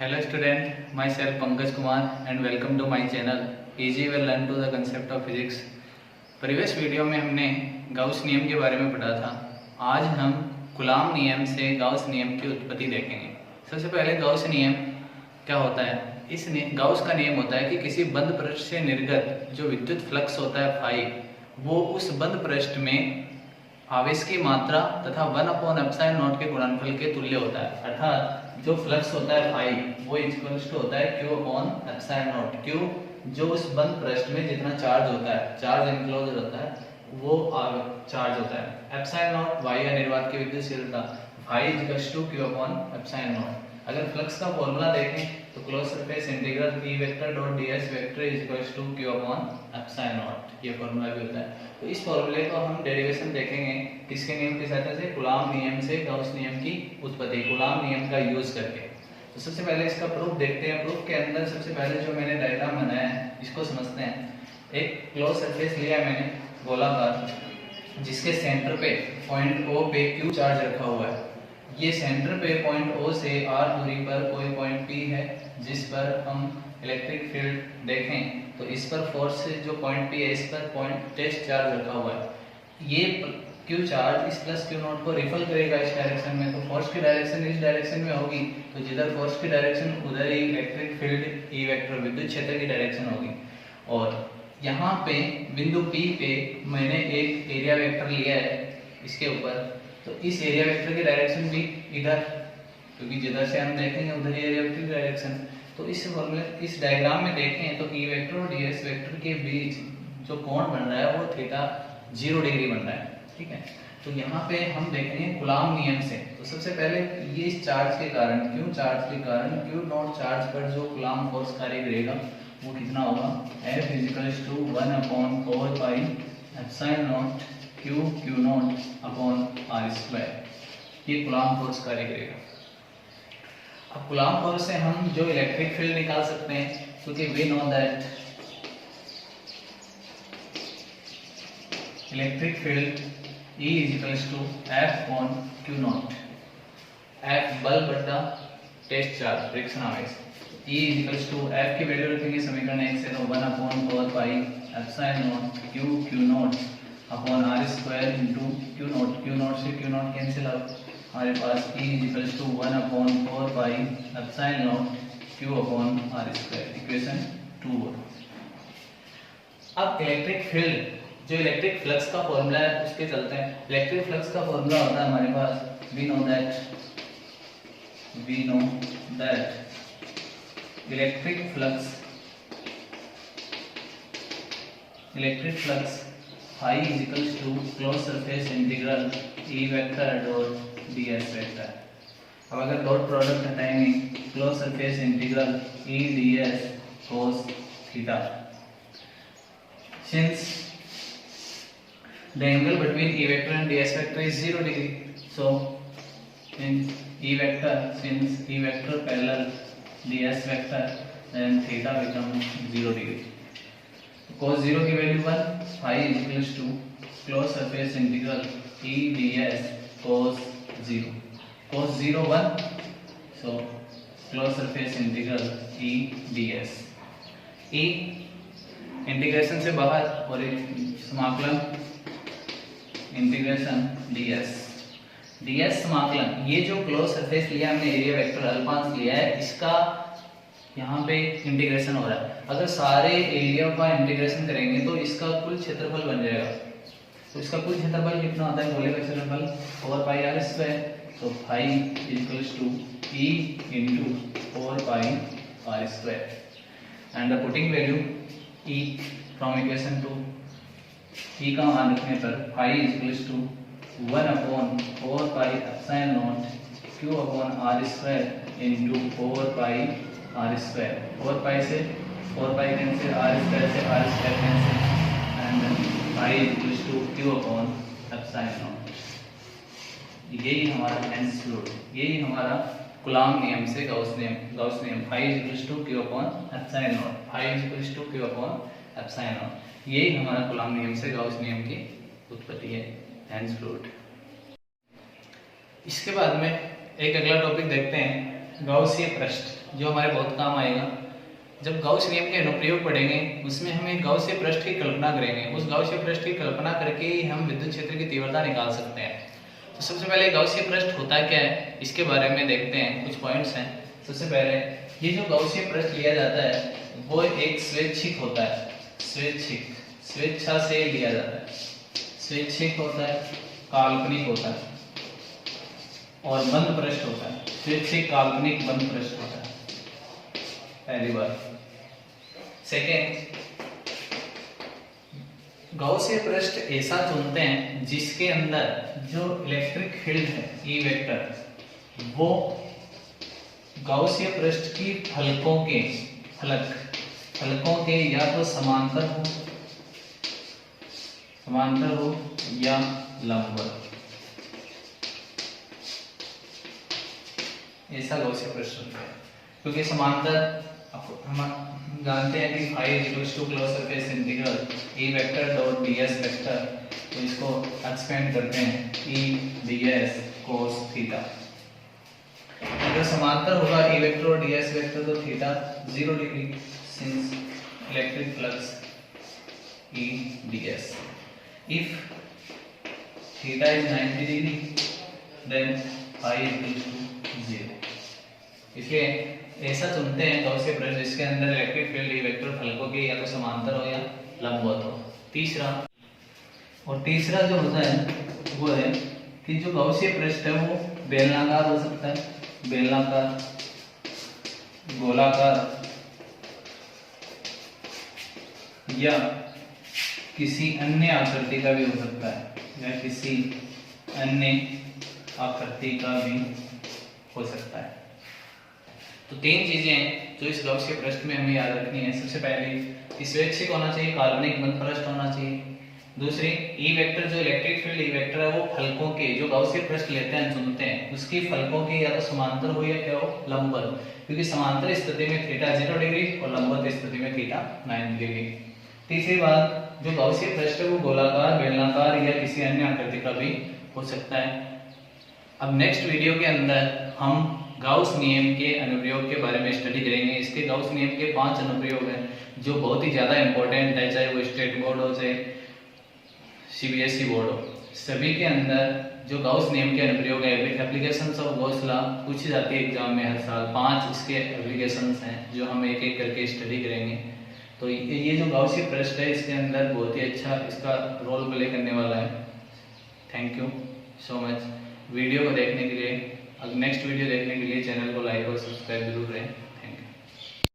Hello student, myself Pankaj Kumar and welcome to my channel Easy Will Learn to the Concept of Physics। Previous video में हमने Gauss नियम के बारे में पढ़ा था। आज हम कूलॉम नियम से गाउस नियम की उत्पत्ति देखेंगे। सबसे पहले गाउस नियम क्या होता है? गाउस का नियम होता है कि किसी बंद पृष्ठ से निर्गत जो विद्युत फ्लक्स होता है फाई, वो उस बंद पृष्ठ में आवेश की मात्रा तथा 1/ε0 के गुणनफल के तुल्य होता है। अर्थात जो फ्लक्स होता है फाई वो इक्वल्स टू होता है Q/ε0। क्यों? जो उस बंद पृष्ठ में जितना चार्ज होता है, चार्ज इनक्लोज होता है, वो चार्ज होता है। ε0 वायु निर्वात की विद्युतशीलता, फाई इक्वल्स टू Q/ε0। अगर फ्लक्स का फॉर्मूला देखें तो close surface integral E vector dot ds vector equals to Q/ε0, ये फॉर्मूला भी होता है। तो इस फॉर्मूले को हम डेरिवेशन देखेंगे किसके नियम की सहायता से? कूलॉम नियम से गाउस नियम की उत्पत्ति, कूलॉम नियम का यूज करके। तो सबसे पहले इसका प्रूफ देखते हैं। प्रूफ के अंदर सबसे पहले जो मैंने डायग्राम बनाया है इसको समझते हैं। एक क्लोज सरफेस लिया मैंने गोलाकार, जिसके सेंटर पे पॉइंट O पे Q चार्ज रखा हुआ है। ये सेंटर पे पॉइंट O से R दूरी पर कोई पॉइंट P है जिस पर हम इलेक्ट्रिक फील्ड देखें तो इस पर फोर्स से जो पॉइंट P है इस पर पॉइंट टेस्ट चार्ज रखा हुआ है। ये Q चार्ज इस प्लस Q0 को रिपल करेगा इस डायरेक्शन में, तो फोर्स की डायरेक्शन इस डायरेक्शन में होगी, तो जिधर फोर्स की डायरेक्शन उधर ही इलेक्ट्रिक फील्ड E वेक्टर विद्युत क्षेत्र की डायरेक्शन होगी। और यहाँ पे बिंदु P पे मैंने एक एरिया वेक्टर लिया है इसके ऊपर, तो इस एरिया वेक्टर की डायरेक्शन भी इधर, क्योंकि जिधर से हम देखेंगे उधर ही एरिया वेक्टर की डायरेक्शन। तो इस फॉर्मूले इस डायग्राम में देखें तो E वेक्टर और ds वेक्टर के बीच जो कोण बन रहा है वो थीटा 0 डिग्री बन रहा है। ठीक है, तो यहाँ पे हम देखेंगे कूलॉम नियम से। तो सबसे पहले ये इस चार्ज के कारण, Q चार्ज के कारण Q0 चार्ज पर जो कूलॉम फोर्स कार्य करेगा वो कितना होगा? F equals to 1/4 pi epsilon Q0 upon r²। ये कूलॉम फोर्स कार्य करेगा। अब कूलॉम फोर्स से हम जो इलेक्ट्रिक फील्ड निकाल सकते हैं, क्योंकि we know that electric field E equals to F/Q0। F बल बटा टेस्ट चार्ज फ्रिक्शन आवेश। E इक्वल्स टू F की वैल्यू रखेंगे समीकरण 1 से, तो 1/4 pi epsilon Q0 upon r² into Q0। Q0 से Q0 कैंसिल आउट, हमारे पास E equals to 1/4 pi epsilon Q upon r²। Equation 2। अब इलेक्ट्रिक फील्ड, जो इलेक्ट्रिक फ्लक्स का फॉर्मूला है उसके चलते हैं। इलेक्ट्रिक फ्लक्स का फॉर्मूला होता है हमारे पास, we know that electric flux phi equals to close surface integral E vector dot ds vector. अब अगर डॉट प्रोडक्ट हटाएंगे, close surface integral E ds cos theta. Since the angle between E vector and ds vector is 0 degree, so since E vector parallel ds vector, then theta becomes 0 degree. Cos 0 की value 1, phi is equals to closed surface integral E ds cos 0। cos 0 1, so closed surface integral E ds। E integration से बाहर और समाकलन integration ds समाकलन। ये जो close surface लिया हमने एरिया वेक्टर अल्फांस लिया है, इसका यहाँ पे इंटीग्रेशन हो रहा है। अगर सारे एरिया का इंटीग्रेशन करेंगे तो इसका कुल क्षेत्रफल बन जाएगा। तो इसका कुल क्षेत्रफल कितना होता है? गोले का क्षेत्रफल 4 पाई r²। तो phi equals to E into 4 pi r²। And the putting value E from equation 2, E का मान रखने पर phi equals to 1/4 pi epsilon Q upon r² into 4 pi r²। 4 pi से 4 पाई कैंसिल, r² से r² cancel, and phi equals to Q upon epsilon. यही हमारा hence rule, यही हमारा कूलॉम नियम से गाउस नियम phi equals to Q upon epsilon, phi equals to Q upon epsilon. यही हमारा कूलॉम नियम से गाउस नियम की उत्पत्ति है, हेंस रूल। इसके बाद में एक अगला टॉपिक देखते हैं, गाउसीय पृष्ठ। जो हमारे बहुत काम आएगा। जब गाउस नियम के अनुप्रयोग पढ़ेंगे उसमें हम एक गाउसीय पृष्ठ की कल्पना करेंगे। उस गाउसीय पृष्ठ की कल्पना करके ही हम विद्युत क्षेत्र की तीव्रता निकाल सकते हैं। तो सबसे पहले गाउसीय पृष्ठ होता क्या है इसके बारे में देखते हैं, कुछ पॉइंट्स हैं। सबसे पहले ये जो गाउसीय पृष्ठ लिया जाता है वो एक स्वैच्छिक होता है, स्वेच्छा से लिया जाता है, स्वैच्छिक होता है, काल्पनिक होता है और बंद पृष्ठ होता है। स्वैच्छिक, काल्पनिक, बंद पृष्ठ होता है, पहली बात। सेकेंड, गाउसीय पृष्ठ ऐसा चुनते हैं जिसके अंदर जो इलेक्ट्रिक फील्ड है ई वेक्टर वो गाउसीय पृष्ठ की फलकों के या तो समांतर हो या लंबवत, ऐसा गाउसीय पृष्ठ होता है। क्योंकि समांतर हम जानते हैं कि phi equals to close surface integral E vector dot ds vector, तो इसको एक्सपेंड करते हैं ई ds cos थीटा। अगर समांतर होगा ई वेक्टर और ds वेक्टर तो theta 0 degree, since electric flux E ds। If theta is 90 degree then phi equals to 0। इसलिए ऐसा चुनते हैं गाउसीय पृष्ठ जिसके अंदर इलेक्ट्रिक फील्ड ई वेक्टर फलकों के या तो समांतर हो या लंबवत हो। तीसरा जो होता है वो है कि जो गाउसीय पृष्ठ है वो बेलनाकार हो सकता है, बेलनाकार, गोलाकार या किसी अन्य आकृति का भी हो सकता है, या किसी अन्य आकृति का भी हो सकता है। तो तीन चीजें हैं जो इस गाउसीय पृष्ठ में हमें याद रखनी है। सबसे पहले कि स्वैच्छिक होना चाहिए, काल्पनिक बंद पृष्ठ होना चाहिए। दूसरी, ई वेक्टर जो इलेक्ट्रिक फील्ड ई वेक्टर है वो फलकों के, जो गाउसीय पृष्ठ लेते हैं चुनते हैं उसकी फलकों के या तो समांतर हो या क्या हो, लंबवत, क्योंकि समांतर स्थिति में थीटा 0 डिग्री और लंबवत स्थिति में थीटा 90 डिग्री। तीसरी बात, जो गाउसीय पृष्ठ है वो गोलाकार, बेलनाकार या किसी अन्य आकृति का भी हो सकता है। अब नेक्स्ट वीडियो के अंदर हम गाउस नियम के अनुप्रयोग के बारे में स्टडी करेंगे। इसके गाउस नियम के 5 अनुप्रयोग हैं जो बहुत ही ज़्यादा इंपॉर्टेंट है, चाहे वो स्टेट बोर्ड हो चाहे सीबीएसई बोर्ड हो। सभी के अंदर जो गाउस नियम के अनुप्रयोग है, एप्लीकेशंस ऑफ गॉस लॉ पूछी जाती है एग्जाम में हर साल। 5 इसके एप्लीकेशंस हैं जो हम एक एक करके स्टडी करेंगे। तो ये जो गाउसीय पृष्ठ है इसके अंदर बहुत ही अच्छा इसका रोल प्ले करने वाला है। Thank you so much video को देखने के लिए। अब नेक्स्ट वीडियो देखने के लिए चैनल को लाइक और सब्सक्राइब जरूर